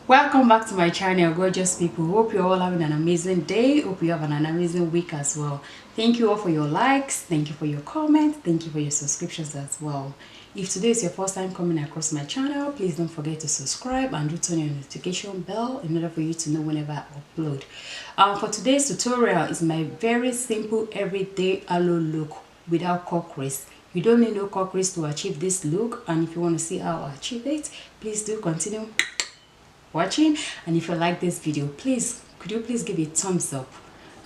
Welcome back to my channel, gorgeous people. Hope you're all having an amazing day. Hope you have an amazing week as well. Thank you all for your likes, thank you for your comments, thank you for your subscriptions as well. If today is your first time coming across my channel, please don't forget to subscribe and do turn on your notification bell in order for you to know whenever I upload. For today's tutorial is my very simple everyday aloe look without Crease. You don't need no Crease to achieve this look, and if you want to see how I achieve it, please do continue watching. And if you like this video, please could you please give it a thumbs up,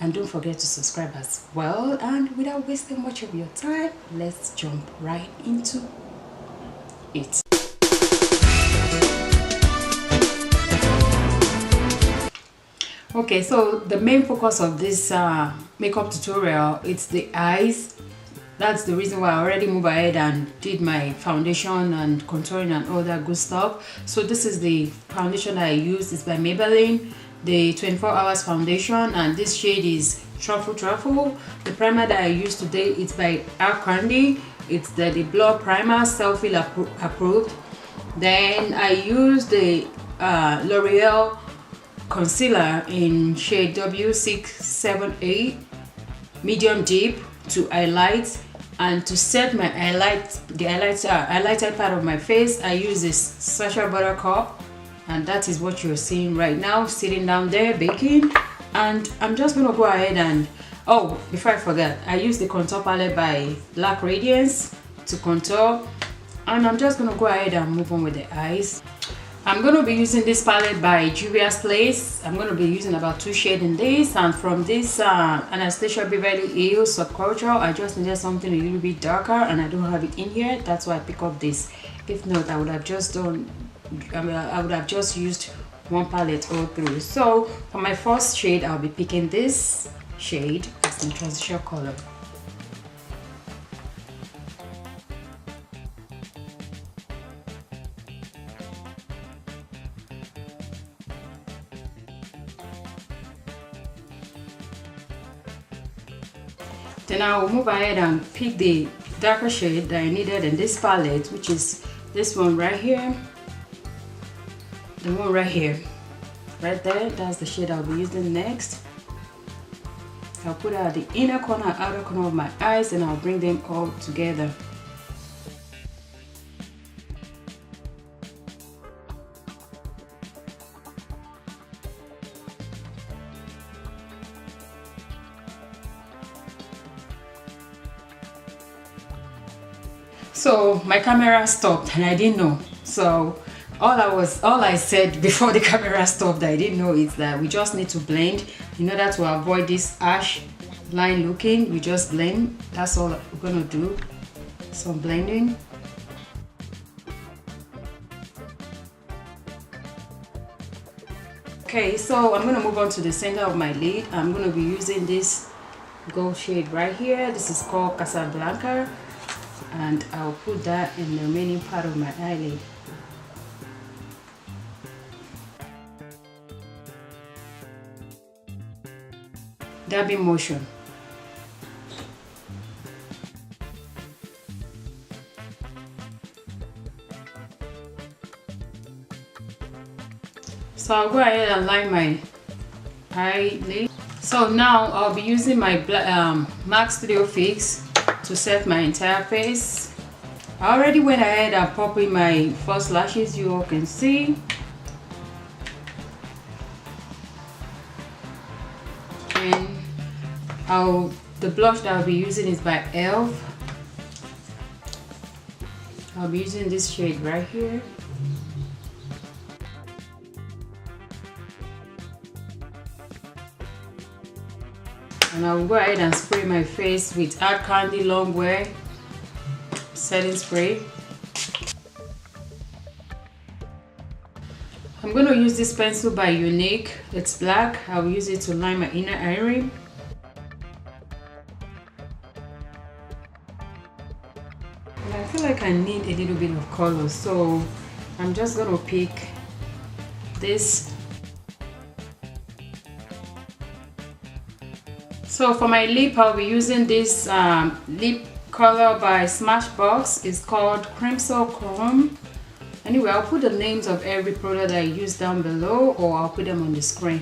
and don't forget to subscribe as well. And without wasting much of your time, let's jump right into it. Okay, so the main focus of this makeup tutorial, it's the eyes. That's the reason why I already moved ahead and did my foundation and contouring and all that good stuff. So this is the foundation that I use. It's by Maybelline, the 24 hours foundation, and this shade is Truffle. The primer that I use today is by Candy. It's the Blur Primer, selfie approved. Then I use the L'Oreal concealer in shade W678 medium deep to highlight. And to set my highlighted part of my face, I use this Sacha Buttercup, and that is what you're seeing right now, sitting down there baking. And I'm just gonna go ahead and, oh, before I forget, I use the contour palette by Black Radiance to contour, and I'm just gonna go ahead and move on with the eyes. I'm going to be using this palette by Juvia's Place. I'm going to be using about 2 shades in this, and from this Anastasia Beverly Subculture, I just needed something a little bit darker, and I don't have it in here. That's why I pick up this. If not, I would have just done, I would have just used one palette all through. So for my first shade, I'll be picking this shade as my transition color. Then I will move ahead and pick the darker shade that I needed in this palette, which is this one right here, the one right here, right there. That's the shade I'll be using next. I'll put it at the inner corner and outer corner of my eyes, and I'll bring them all together. So my camera stopped and I didn't know. So all I said before the camera stopped that I didn't know is that we just need to blend in order to avoid this ash line looking. We just blend. That's all we're gonna do. Some blending. Okay, so I'm gonna move on to the center of my lid. I'm gonna be using this gold shade right here. This is called Casablanca, and I'll put that in the remaining part of my eyelid. Dabbing motion. So I'll go ahead and line my eyelid. So now I'll be using my MAC Studio Fix to set my entire face. I already went ahead and popped in my false lashes, you all can see. And the blush that I'll be using is by e.l.f. I'll be using this shade right here. And I will go ahead and spray my face with Candy Long Wear setting spray. I'm going to use this pencil by Younique. It's black. I will use it to line my inner eye ring. And I feel like I need a little bit of color, so I'm just going to pick this. So for my lip, I'll be using this lip color by Smashbox. It's called Crimson Chrome. Anyway, I'll put the names of every product I use down below, or I'll put them on the screen.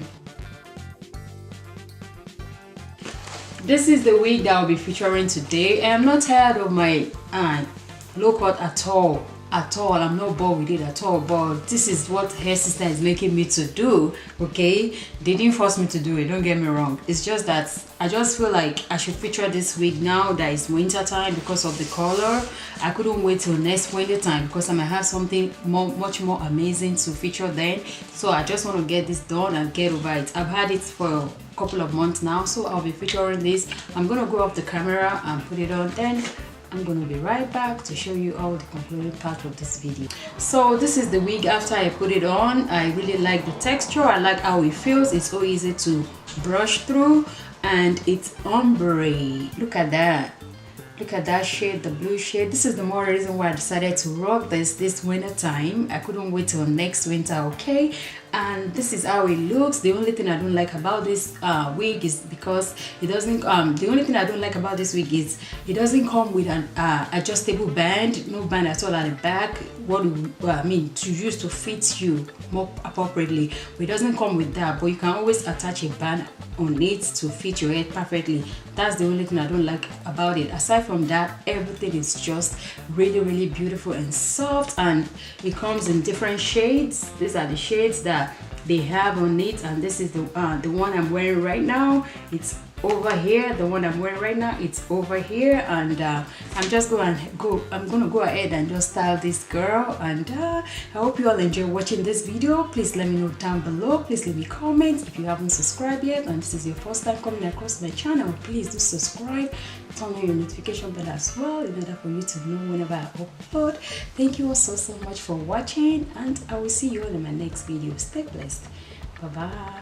This is the wig that I'll be featuring today. I'm not tired of my low cut at all. I'm not bored with it at all, but this is what Hairsister is making me to do. Okay, they didn't force me to do it, don't get me wrong. It's just that I just feel like I should feature this wig now that it's winter time because of the color. I couldn't wait till next winter time because I might have something much more amazing to feature then. So I just want to get this done and get over it. I've had it for a couple of months now, so I'll be featuring this. I'm gonna go off the camera and put it on, then I'm gonna be right back to show you all the concluding part of this video. So this is the wig after I put it on. I really like the texture. I like how it feels. It's so easy to brush through, and it's ombre. Look at that. Look at that shade, the blue shade. This is the more reason why I decided to rock this winter time. I couldn't wait till next winter, okay? And this is how it looks. The only thing I don't like about this wig is because it doesn't the only thing I don't like about this wig is it doesn't come with an adjustable band. No band at all at the back. What I mean, to use to fit you more appropriately, but it doesn't come with that. But you can always attach a band on it to fit your head perfectly. That's the only thing I don't like about it. Aside from that, everything is just really beautiful and soft, and it comes in different shades. These are the shades that they have on it, and this is the one I'm wearing right now. It's over here. The one I'm wearing right now, it's over here, and I'm gonna go ahead and just style this girl. And I hope you all enjoy watching this video. Please let me know down below. Please leave me comments. If you haven't subscribed yet and this is your first time coming across my channel, please do subscribe. Turn on your notification bell as well in order for you to know whenever I upload. Thank you all so much for watching, and I will see you all in my next video. Stay blessed. Bye bye.